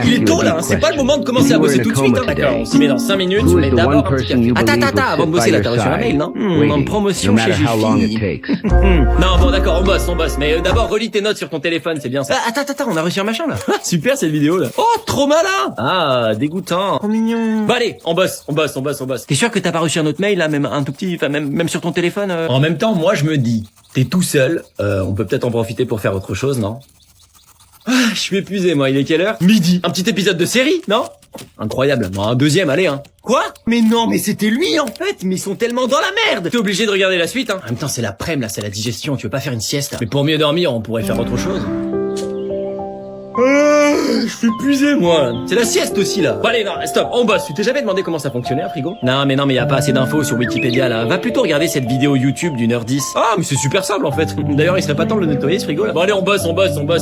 Il est tôt là, c'est pas le moment de commencer à bosser tout de suite. D'accord, on s'y met dans 5 minutes, mais d'abord un petit café. Attends, avant de bosser là, t'as reçu un mail, non? En promotion chez Jiffy. Non, bon d'accord, on bosse, mais d'abord relis tes notes sur ton téléphone, c'est bien ça. Attends, on a reçu un machin là. Super cette vidéo là. Oh, trop malin. Ah, dégoûtant. Trop mignon. Bon allez, on bosse. T'es sûr que t'as pas reçu un autre mail là, même un tout petit, enfin même sur ton téléphone En même temps, moi je me dis, t'es tout seul, on peut peut-être en profiter pour faire autre chose, non? Ah, je suis épuisé, moi. Il est quelle heure? Midi. Un petit épisode de série, non? Incroyable. Bon, un deuxième, allez, hein. Quoi? Mais non, mais c'était lui, en fait. Mais ils sont tellement dans la merde. T'es obligé de regarder la suite, hein. En même temps, c'est l'après-midi, là, c'est la digestion. Tu veux pas faire une sieste, là? Mais pour mieux dormir, on pourrait faire autre chose. Je suis épuisé, moi. C'est la sieste aussi, là. Bon, allez, non, stop, on bosse. Tu t'es jamais demandé comment ça fonctionnait, un frigo? Non, mais y a pas assez d'infos sur Wikipédia, là. Va plutôt regarder cette vidéo YouTube d'1h10. Ah, mais c'est super simple, en fait. D'ailleurs, il serait pas temps de le nettoyer, ce frigo, là. Bon, allez, on bosse,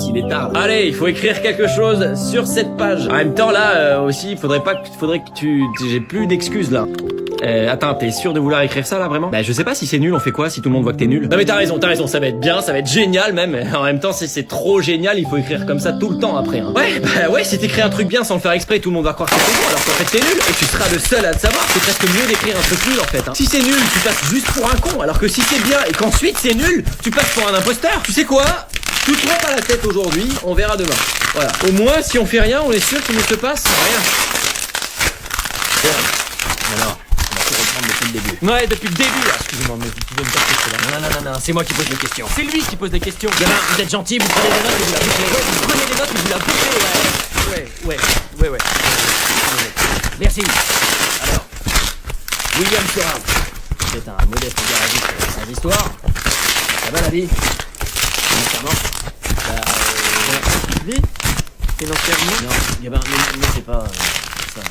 il est tard. Allez, il faut écrire quelque chose sur cette page. En même temps, là, aussi, faudrait que j'ai plus d'excuses, là. Attends, t'es sûr de vouloir écrire ça là vraiment? Bah je sais pas si c'est nul, on fait quoi si tout le monde voit que t'es nul? Non mais t'as raison, ça va être bien, ça va être génial même. En même temps c'est trop génial, il faut écrire comme ça tout le temps après. Hein. Ouais, si t'écris un truc bien sans le faire exprès, tout le monde va croire que c'est bon alors qu'en fait c'est nul. Et tu seras le seul à le savoir, c'est presque mieux d'écrire un truc nul en fait. Hein. Si c'est nul, tu passes juste pour un con, alors que si c'est bien et qu'ensuite c'est nul, tu passes pour un imposteur. Tu sais quoi? Tu te prends pas la tête aujourd'hui, on verra demain. Voilà. Au moins si on fait rien, on est sûr qu'il ne se passe rien. Alors. Depuis le début. Ouais, depuis le début, là. Excusez-moi, mais vous pouvez me passer cela. Non, c'est moi qui pose les questions. C'est lui qui pose les questions. Gamin, vous êtes gentil, vous prenez des notes et vous la bouclez. Vous prenez des notes et vous la bouclez, ouais. Merci. Alors, William Sera. C'est un modeste garagiste sans histoire. Ça va la vie? Financièrement? Vie? Financièrement? Non, gamin, mais c'est pas ça.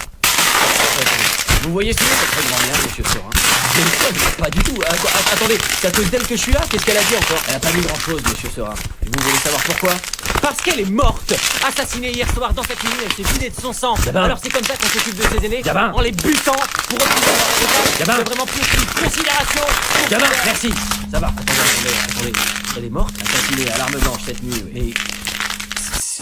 Vous voyez ce que c'est très grand bien, monsieur Sorin. Pas du tout. Attendez, c'est à cause d'elle que je suis là? Qu'est-ce qu'elle a dit encore? Elle a pas dit grand chose, monsieur Sorin. Et vous voulez savoir pourquoi? Parce qu'elle est morte! Assassinée hier soir dans cette nuit, elle s'est vidée de son sang. Gabin. Alors c'est comme ça qu'on s'occupe de ses aînés? Gabin. En les butant pour retrouver leur état. Gabin. C'est vraiment plus qu'une considération. Gabin, merci. Ça va. Attendez. Elle est morte, assassinée à l'arme blanche cette nuit. Et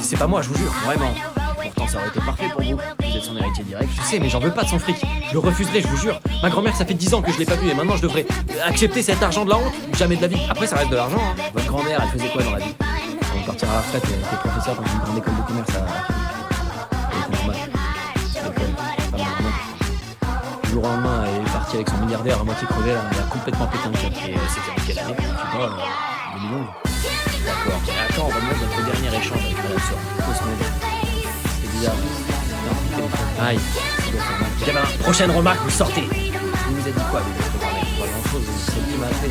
c'est pas moi, je vous jure, vraiment. Pourtant, ça aurait été parfait pour vous. Vous êtes son héritier direct, je sais, mais j'en veux pas de son fric. Je le refuserai, je vous jure. Ma grand-mère, ça fait 10 ans que je l'ai pas vue et maintenant je devrais accepter cet argent de la honte. Jamais de la vie. Après, ça reste de l'argent, hein. Votre grand-mère, elle faisait quoi dans la vie? Avant de partir à la retraite, elle était professeure dans une grande école de commerce à elle était normale. C'est l'école, pas normal. Du jour au lendemain, elle est partie avec son milliardaire à moitié crevé, là. Elle a complètement pété un câble. Et c'était en quelle année? Je sais pas, 2011. D'accord. Attends, on va mettre notre dernier échange avec Madame Sora. Fausse monnaie. C'est bizarre. Aïe. Gamin, prochaine remarque, vous sortez. Vous nous avez dit quoi avec votre grand-mère? Pas grand-chose, c'est ce qu'il m'a fait.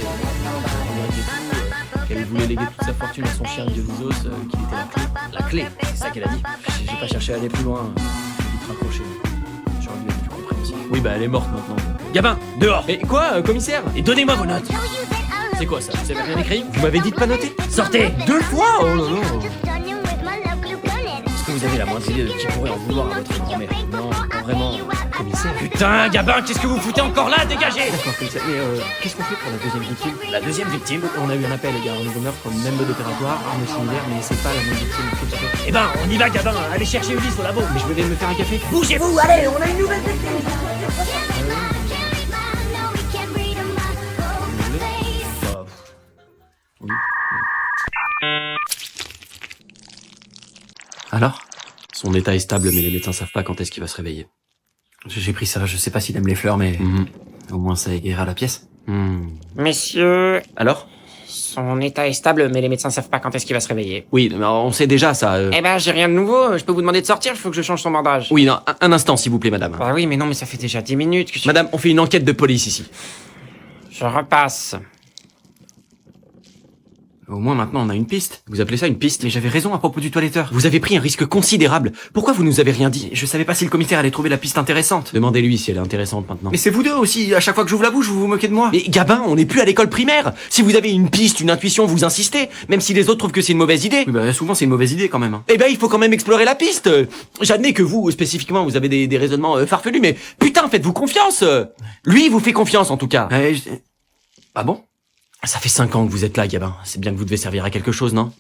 Qu'elle voulait léguer toute sa fortune à son chien Dionysos, qu'il était la clé. La clé, c'est ça qu'elle a dit. J'ai pas cherché à aller plus loin. J'ai vite raccroché. J'aurais dû être plus compréhensif. Oui, bah elle est morte maintenant. Gamin, dehors. Mais quoi, commissaire? Et donnez-moi vos notes. C'est quoi ça? Vous avez rien écrit? Vous m'avez dit de pas noter? Sortez! 2 fois? Oh là là! Est-ce que vous avez la moindre idée de qui pourrait en vouloir à votre grand-mère? Non, pas vraiment. Commissaire? Putain, Gabin, qu'est-ce que vous foutez encore là? Dégagez! D'accord, commissaire. Mais qu'est-ce qu'on fait pour la deuxième victime? La deuxième victime? On a eu un appel, les gars, un nouveau meurtre, même mode opératoire, arme similaire, mais c'est pas la même victime. Eh ben, on y va, Gabin! Allez chercher Ulysse au labo! Mais je venais de me faire un café. Bougez-vous! Allez, on a une nouvelle victime! Oui. Alors? Son état est stable, mais les médecins savent pas quand est-ce qu'il va se réveiller. J'ai pris ça, je sais pas s'il aime les fleurs, mais au moins ça égayera la pièce. Messieurs... Alors? Son état est stable, mais les médecins savent pas quand est-ce qu'il va se réveiller. Oui, mais on sait déjà ça. Eh ben, j'ai rien de nouveau, je peux vous demander de sortir, il faut que je change son bandage. Oui, non, un instant, s'il vous plaît, madame. Bah oui, mais non, mais ça fait déjà 10 minutes que je... Madame, on fait une enquête de police ici. Je repasse. Au moins maintenant on a une piste. Vous appelez ça une piste? Mais j'avais raison à propos du toiletteur. Vous avez pris un risque considérable. Pourquoi vous nous avez rien dit? Je savais pas si le commissaire allait trouver la piste intéressante. Demandez-lui si elle est intéressante maintenant. Mais c'est vous deux aussi, à chaque fois que j'ouvre la bouche, vous vous moquez de moi. Mais Gabin, on n'est plus à l'école primaire. Si vous avez une piste, une intuition, vous insistez, même si les autres trouvent que c'est une mauvaise idée. Oui, bah souvent c'est une mauvaise idée quand même. Eh ben il faut quand même explorer la piste. J'admets que vous, spécifiquement, vous avez des raisonnements farfelus, mais putain, faites-vous confiance. Lui, il vous fait confiance en tout cas. Ah bon? Ça fait 5 ans que vous êtes là, Gabin. C'est bien que vous devez servir à quelque chose, non?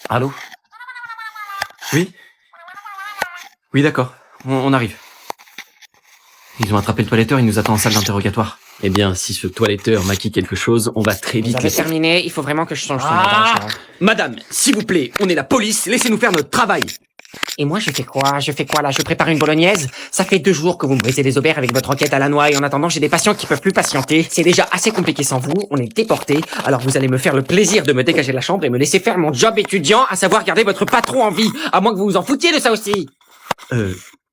Allô? Oui? Oui, d'accord. On arrive. Ils ont attrapé le toiletteur, il nous attend en salle d'interrogatoire. Eh bien, si ce toiletteur maquille quelque chose, on va très Vous vite... avez terminé, il faut vraiment que je change son intention. Madame, s'il vous plaît, on est la police, laissez-nous faire notre travail. Et moi, je fais quoi? Je fais quoi là? Je prépare une bolognaise? Ça fait 2 jours que vous me brisez les ovaires avec votre enquête à la noix et en attendant, j'ai des patients qui peuvent plus patienter. C'est déjà assez compliqué sans vous, on est déportés. Alors vous allez me faire le plaisir de me dégager de la chambre et me laisser faire mon job étudiant, à savoir garder votre patron en vie. À moins que vous vous en foutiez de ça aussi.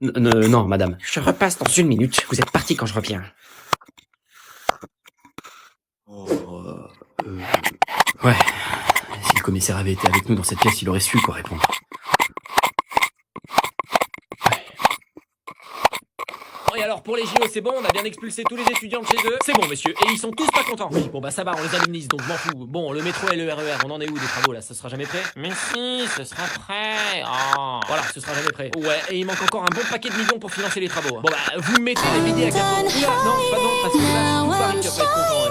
Non, madame. Je repasse dans 1 minute. Vous êtes parti quand je reviens. Ouais. Si le commissaire avait été avec nous dans cette pièce, il aurait su quoi répondre. Et alors pour les JO, c'est bon, on a bien expulsé tous les étudiants de chez eux? C'est bon, monsieur, et ils sont tous pas contents. Oui, bon bah ça va, on les indemnise, donc je m'en fous. Bon, le métro et le RER, on en est où des travaux là? Ça sera jamais prêt? Mais si, ce sera prêt. Oh. Voilà, ce sera jamais prêt. Ouais, et il manque encore un bon paquet de millions pour financer les travaux. Bon bah, vous mettez les billets à 4 ans. Oula, non, pas non, parce que là, tout Paris qui va pas être content.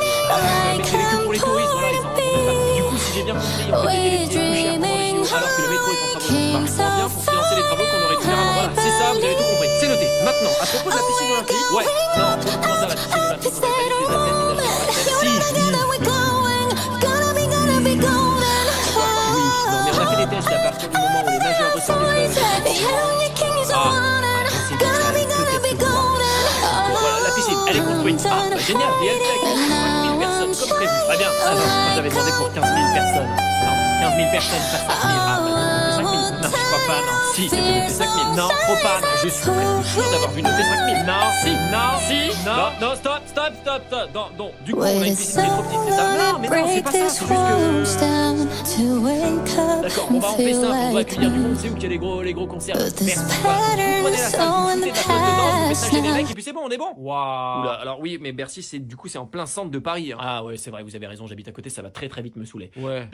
Mettez les queues pour les touristes, voilà, ils s'en rendent même pas. Du coup, si j'ai bien compris, on fait payer les billets plus cher pendant les JO, alors que le métro est en travaux. Donc Paris prend bien pour financer les travaux qu'on aurait dû faire avant. Voilà, c'est ça, vous avez tout compris. C'est noté. Maintenant, à propos de la piscine olympique. Ouais, non, comment ça, la piscine olympique? Vous avez pas dit que les athlètes, ils n'avaient pas de si, oui. Oui, non, mais on a fait des tests à partir du moment où les nageurs ressortent du fleuve. C'est bien, peut-être que bon, voilà, la piscine, elle est construite. Ah, bah, génial, et elle fait accueillir 5 000 personnes comme prévu. Très bien. Ah non, moi j'avais demandé pour 15 000 personnes. Non, 15 000 personnes, pas 5 000. Ah, bah, c'était 5 000. Non, je crois pas, non. Si, c'était noté 5 000. Non, trop pas, non. Je suis presque sûr d'avoir vu noter 5 000. Non, si, non, si, non. Non, stop. Non, du coup, on a une piscine qui est trop petite, c'est ça? Non, mais non, c'est pas ça, c'est juste que... D'accord, on va en faire simple, on va accueillir du monde, c'est où qu'il y a les gros concerts? Merci, voilà. Vous prenez la salle, vous foutez de la flotte dedans, vous messagez des mecs, et puis c'est bon, on est bon. Waouh. Oula, alors oui, mais Bercy, c'est en plein centre de Paris. Hein. Ah ouais, c'est vrai, vous avez raison, j'habite à côté, ça va très vite me saouler. Ouais.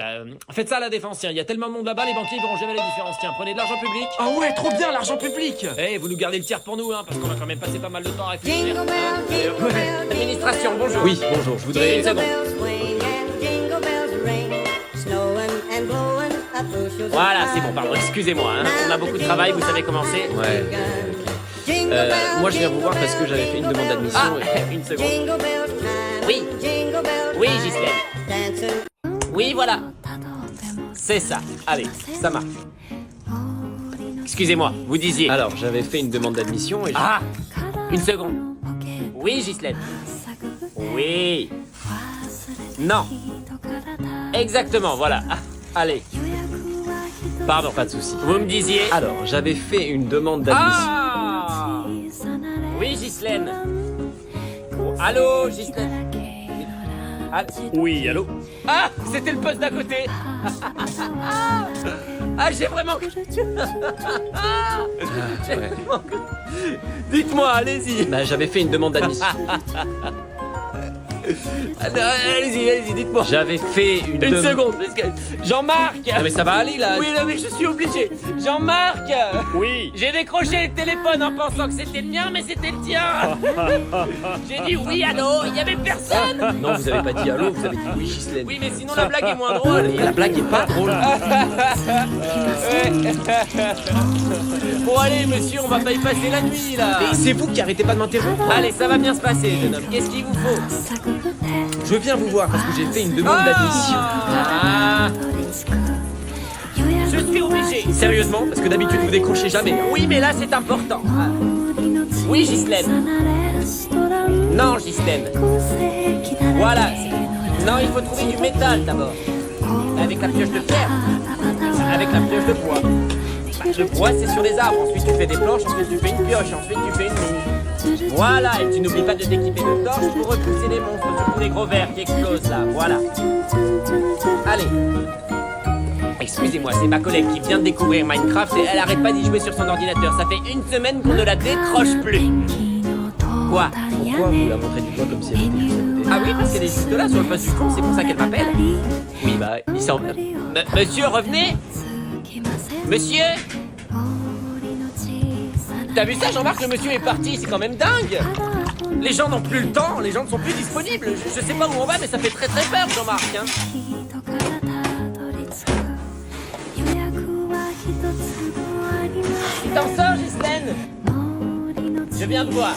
Faites ça à la Défense, tiens, il y a tellement de monde là-bas, les banquiers ils verront jamais la différence. Tiens, prenez de l'argent public. Ah ouais, trop bien, l'argent public. Eh, vous nous gardez le tiers pour nous, hein, parce qu'on a quand même passé pas mal de temps à réfléchir. Hein. Administration, bonjour. Oui, bonjour, je voudrais... Une seconde. Voilà, c'est bon, pardon, excusez-moi, hein. On a beaucoup de travail, vous savez comment c'est. Ouais. Moi je viens vous voir parce que j'avais fait une demande d'admission. Une seconde. Oui, Ghislaine. Oui, voilà. C'est ça. Allez, ça marche. Excusez-moi, vous disiez. Alors, j'avais fait une demande d'admission et... Ah, une seconde. Oui, Ghislaine. Oui. Non. Exactement, voilà. Ah, allez. Pardon, pas de souci. Vous me disiez... Alors, j'avais fait une demande d'admission. Ah! Oui, Ghislaine. Oh, allô, Ghislaine. Oui, allô. Ah, c'était le poste d'à côté. Ah, j'ai vraiment... Dites-moi, allez-y. Bah, j'avais fait une demande d'admission. Allez-y, dites-moi. J'avais fait une seconde. Jean-Marc. Ah mais ça va aller là. Oui, non mais je suis obligé. Jean-Marc. Oui. J'ai décroché le téléphone en pensant que c'était le mien, mais c'était le tien. J'ai dit oui, allô, il y avait personne. Non, vous avez pas dit allô, vous avez dit oui, Ghislaine. Oui, mais sinon la blague est moins drôle. La blague est pas drôle. Bon allez, monsieur, on va pas y passer la nuit là. Et c'est vous qui arrêtez pas de m'interrompre. Allez, ça va bien se passer, jeune homme. Qu'est-ce qu'il vous faut? Je viens vous voir parce que j'ai fait une demande d'admission. Ah. Je suis obligé. Sérieusement, parce que d'habitude vous décrochez jamais. Oui, mais là c'est important. Oui, Ghislaine. Non, Ghislaine. Voilà. Non, il faut trouver du métal d'abord. Avec la pioche de pierre. Avec la pioche de bois. Le bois c'est sur les arbres. Ensuite tu fais des planches. Ensuite tu fais une pioche. Ensuite tu fais une mine. Voilà, et tu n'oublies pas de t'équiper de torches pour repousser les monstres, surtout les gros vers qui explosent là, voilà. Allez. Excusez-moi, c'est ma collègue qui vient de découvrir Minecraft et elle arrête pas d'y jouer sur son ordinateur. Ça fait 1 semaine qu'on ne la décroche plus. Quoi? Pourquoi vous la montrez du doigt comme si elle était juste à côté? Ah oui, parce qu'elle est juste là sur le poste du con, c'est pour ça qu'elle m'appelle. Oui, bah, il semble... Monsieur, revenez. Monsieur. T'as vu ça, Jean-Marc? Le monsieur est parti, c'est quand même dingue. Les gens n'ont plus le temps, les gens ne sont plus disponibles. Je sais pas où on va, mais ça fait très peur, Jean-Marc. Hein. Tu t'en sors, Ghislaine? Je viens te voir.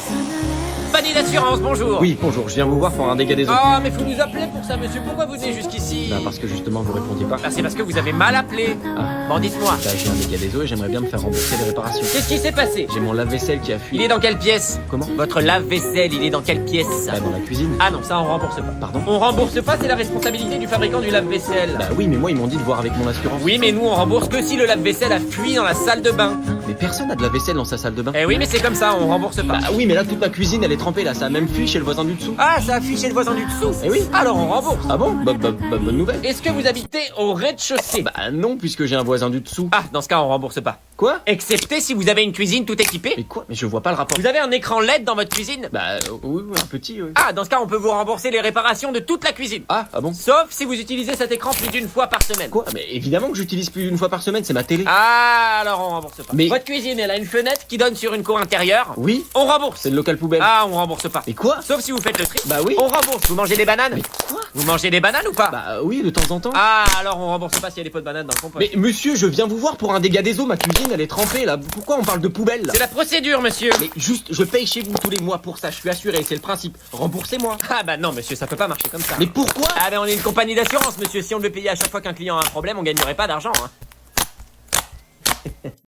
Fanny d'assurance, bonjour. Oui, bonjour, je viens vous voir pour un dégât des eaux. Oh, mais faut nous appeler pour ça, monsieur. Pourquoi vous venez jusqu'ici? Bah, parce que justement vous répondiez pas. Ah, c'est parce que vous avez mal appelé. Ah. Bon, dites-moi. Bah, j'ai un dégât des eaux et j'aimerais bien me faire rembourser les réparations. Qu'est-ce qui s'est passé? J'ai mon lave-vaisselle qui a fui. Il est dans quelle pièce? Comment? Votre lave-vaisselle, il est dans quelle pièce? Bah, dans la cuisine. Ah non, ça on rembourse pas. Pardon? On rembourse pas, c'est la responsabilité du fabricant du lave-vaisselle. Bah oui, mais moi ils m'ont dit de voir avec mon assurance. Oui, mais nous on rembourse que si le lave-vaisselle a fui dans la salle de bain. Mais personne a de la vaisselle dans sa salle de bain. Eh oui, mais c'est comme ça, on rembourse pas. Bah oui, mais là toute ma cuisine elle est trempée là, ça a même fui chez le voisin du dessous. Ah, ça a fui chez le voisin du dessous. Eh oui. Alors on rembourse. Ah bon? Bah, bonne nouvelle. Est-ce que vous habitez au rez-de-chaussée? Bah non, puisque j'ai un voisin du dessous. Ah, dans ce cas on rembourse pas. Quoi? Excepté si vous avez une cuisine tout équipée. Mais quoi? Mais je vois pas le rapport. Vous avez un écran LED dans votre cuisine? Bah oui, un petit, oui. Ah, dans ce cas on peut vous rembourser les réparations de toute la cuisine. Ah bon? Sauf si vous utilisez cet écran plus d'une fois par semaine. Quoi? Mais évidemment que j'utilise plus d'une fois par semaine, c'est ma télé. Ah, alors on rembourse pas. Mais- Votre cuisine, elle a une fenêtre qui donne sur une cour intérieure. Oui, On rembourse. c'est le local poubelle. Ah, on rembourse pas. Mais quoi? Sauf si vous faites le tri. Bah oui. On rembourse. Vous mangez des bananes? Mais quoi? Vous mangez des bananes ou pas? Bah oui, de temps en temps. Ah, alors on rembourse pas s'il y a des pots de bananes dans le compost. Mais monsieur, je viens vous voir pour un dégât des eaux, ma cuisine elle est trempée là. Pourquoi on parle de poubelle là? C'est la procédure, monsieur. Mais juste, je paye chez vous tous les mois pour ça, je suis assuré, c'est le principe. Remboursez-moi. Ah bah non, monsieur, ça peut pas marcher comme ça. Mais pourquoi? Ah ben on est une compagnie d'assurance, monsieur. Si on devait payer à chaque fois qu'un client a un problème, on gagnerait pas d'argent, hein.